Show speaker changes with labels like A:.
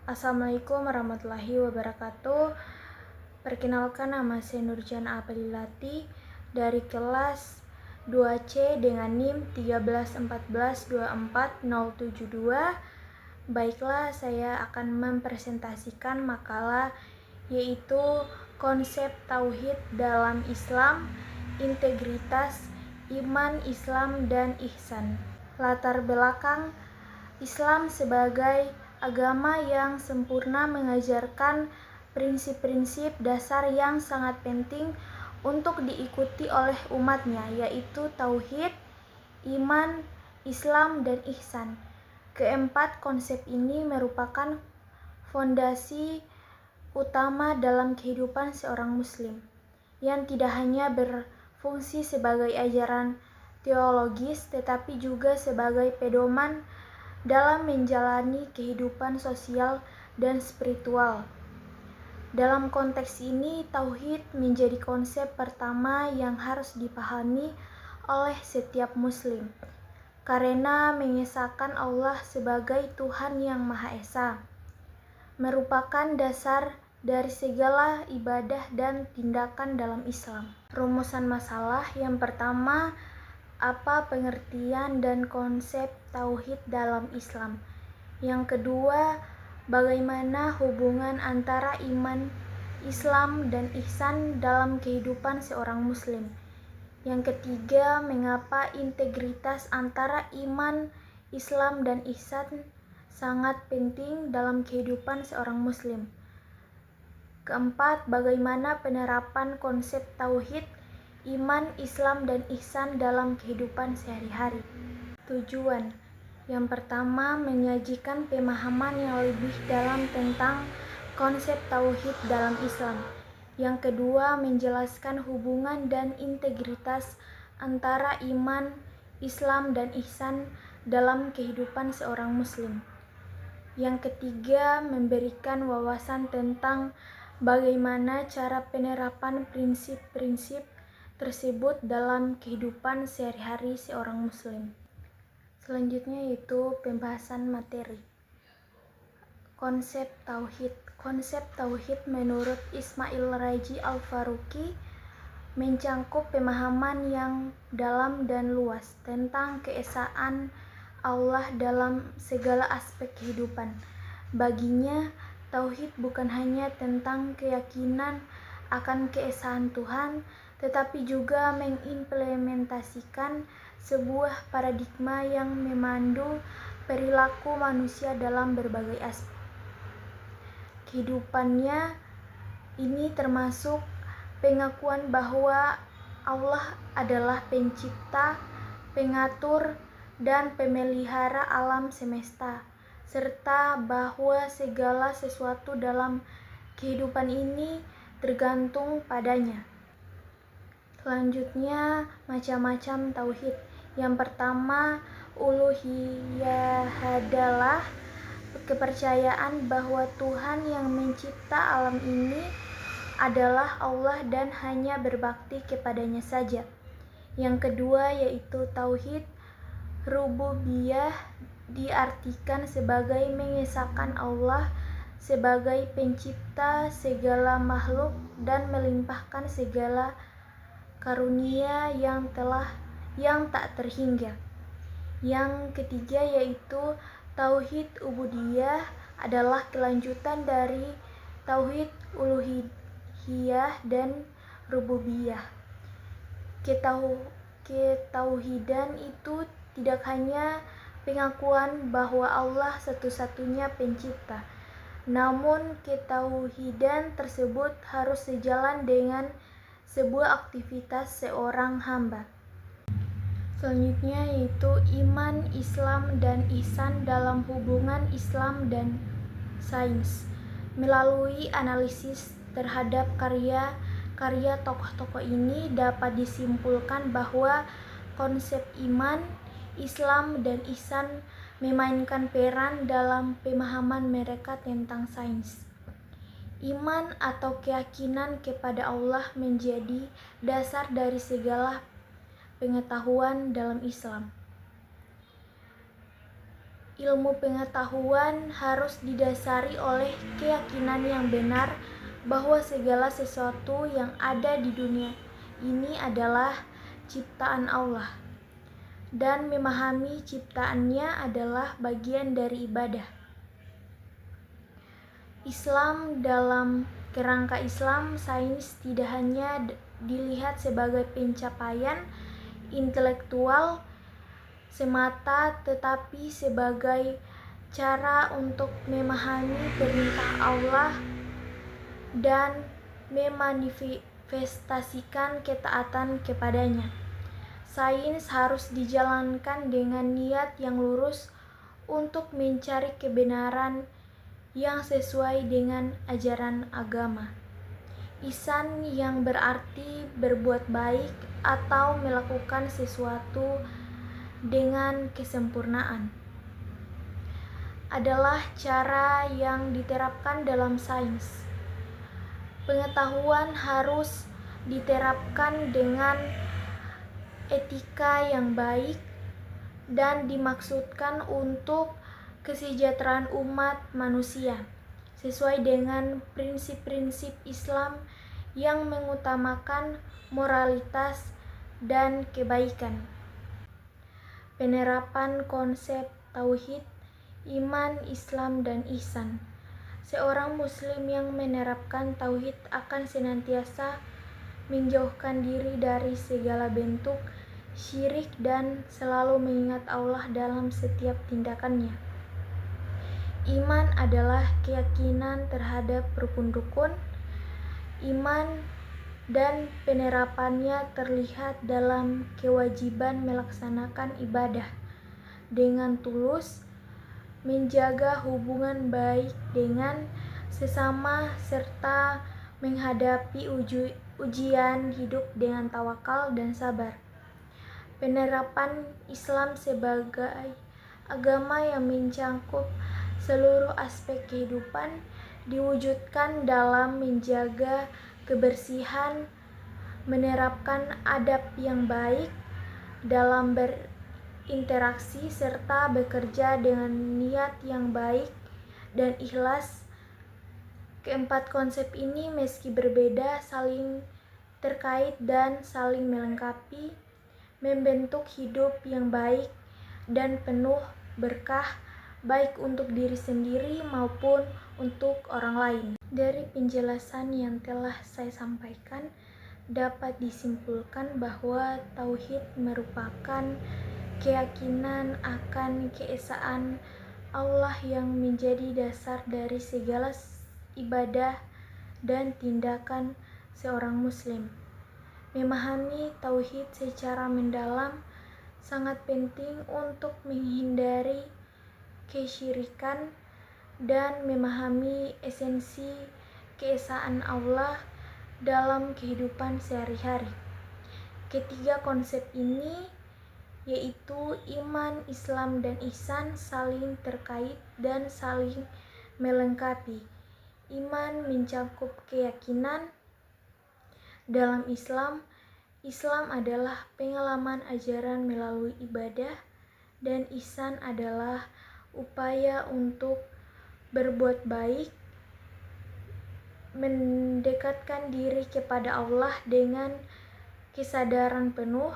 A: Assalamualaikum warahmatullahi wabarakatuh. Perkenalkan, nama saya Nurjana Apelilati dari kelas 2C dengan NIM 131424072. Baiklah, saya akan mempresentasikan makalah yaitu konsep tauhid dalam Islam, integritas, iman, Islam, dan ihsan. Latar belakang Islam sebagai agama yang sempurna mengajarkan prinsip-prinsip dasar yang sangat penting untuk diikuti oleh umatnya, yaitu tauhid, iman, Islam, dan ihsan. Keempat konsep ini merupakan fondasi utama dalam kehidupan seorang muslim, yang tidak hanya berfungsi sebagai ajaran teologis, tetapi juga sebagai pedoman dalam menjalani kehidupan sosial dan spiritual. Dalam konteks ini, tauhid menjadi konsep pertama yang harus dipahami oleh setiap muslim, karena mengesahkan Allah sebagai Tuhan yang Maha Esa merupakan dasar dari segala ibadah dan tindakan dalam Islam. Rumusan masalah yang pertama, apa pengertian dan konsep tauhid dalam Islam? Yang kedua, bagaimana hubungan antara iman, Islam, dan ihsan dalam kehidupan seorang muslim? Yang ketiga, mengapa integritas antara iman, Islam, dan ihsan sangat penting dalam kehidupan seorang muslim? Keempat, bagaimana penerapan konsep tauhid, iman, Islam, dan ihsan dalam kehidupan sehari-hari? Tujuan yang pertama, menyajikan pemahaman yang lebih dalam tentang konsep tauhid dalam Islam. Yang kedua, menjelaskan hubungan dan integritas antara iman, Islam, dan ihsan dalam kehidupan seorang muslim. Yang ketiga, memberikan wawasan tentang bagaimana cara penerapan prinsip-prinsip tersebut dalam kehidupan sehari-hari seorang muslim. Selanjutnya yaitu pembahasan materi. Konsep tauhid. Konsep tauhid menurut Ismail Raji Al-Faruqi mencangkup pemahaman yang dalam dan luas tentang keesaan Allah dalam segala aspek kehidupan. Baginya, tauhid bukan hanya tentang keyakinan akan keesaan Tuhan, tetapi juga mengimplementasikan sebuah paradigma yang memandu perilaku manusia dalam berbagai aspek kehidupannya. Ini termasuk pengakuan bahwa Allah adalah pencipta, pengatur, dan pemelihara alam semesta, serta bahwa segala sesuatu dalam kehidupan ini tergantung padanya. Selanjutnya, macam-macam tauhid. Yang pertama, uluhiyah adalah kepercayaan bahwa Tuhan yang mencipta alam ini adalah Allah dan hanya berbakti kepadanya saja. Yang kedua yaitu tauhid rububiyah, diartikan sebagai mengesahkan Allah sebagai pencipta segala makhluk dan melimpahkan segala karunia yang tak terhingga. Yang ketiga yaitu tauhid ubudiyah, adalah kelanjutan dari tauhid uluhiyah dan rububiyah. Ketauhidan itu tidak hanya pengakuan bahwa Allah satu-satunya pencipta, namun ketauhidan tersebut harus sejalan dengan sebuah aktivitas seorang hamba. Selanjutnya yaitu iman, Islam, dan ihsan dalam hubungan Islam dan sains. Melalui analisis terhadap karya tokoh-tokoh ini dapat disimpulkan bahwa konsep iman, Islam, dan ihsan memainkan peran dalam pemahaman mereka tentang sains. Iman atau keyakinan kepada Allah menjadi dasar dari segala pengetahuan dalam Islam. Ilmu pengetahuan harus didasari oleh keyakinan yang benar bahwa segala sesuatu yang ada di dunia ini adalah ciptaan Allah, dan memahami ciptaannya adalah bagian dari ibadah. Dalam kerangka Islam, sains tidak hanya dilihat sebagai pencapaian intelektual semata, tetapi sebagai cara untuk memahami perintah Allah dan memanifestasikan ketaatan kepadanya. Sains harus dijalankan dengan niat yang lurus untuk mencari kebenaran yang sesuai dengan ajaran agama. Ihsan yang berarti berbuat baik atau melakukan sesuatu dengan kesempurnaan adalah cara yang diterapkan dalam sains. Pengetahuan harus diterapkan dengan etika yang baik dan dimaksudkan untuk kesejahteraan umat manusia sesuai dengan prinsip-prinsip Islam yang mengutamakan moralitas dan kebaikan. Penerapan konsep tauhid, iman, Islam, dan ihsan. Seorang muslim yang menerapkan tauhid akan senantiasa menjauhkan diri dari segala bentuk syirik dan selalu mengingat Allah dalam setiap tindakannya. Iman adalah keyakinan terhadap rukun-rukun iman, dan penerapannya terlihat dalam kewajiban melaksanakan ibadah dengan tulus, menjaga hubungan baik dengan sesama, serta menghadapi ujian hidup dengan tawakal dan sabar. Penerapan Islam sebagai agama yang mencakup seluruh aspek kehidupan diwujudkan dalam menjaga kebersihan, menerapkan adab yang baik dalam berinteraksi, serta bekerja dengan niat yang baik dan ikhlas. Keempat konsep ini meski berbeda saling terkait dan saling melengkapi, membentuk hidup yang baik dan penuh berkah baik untuk diri sendiri maupun untuk orang lain. Dari penjelasan yang telah saya sampaikan, dapat disimpulkan bahwa tauhid merupakan keyakinan akan keesaan Allah yang menjadi dasar dari segala ibadah dan tindakan seorang muslim. Memahami tauhid secara mendalam sangat penting untuk menghindari kesyirikan dan memahami esensi keesaan Allah dalam kehidupan sehari-hari. Ketiga konsep ini, yaitu iman, Islam, dan ihsan, saling terkait dan saling melengkapi. Iman mencakup keyakinan dalam Islam. Islam adalah pengalaman ajaran melalui ibadah, dan ihsan adalah upaya untuk berbuat baik, mendekatkan diri kepada Allah dengan kesadaran penuh,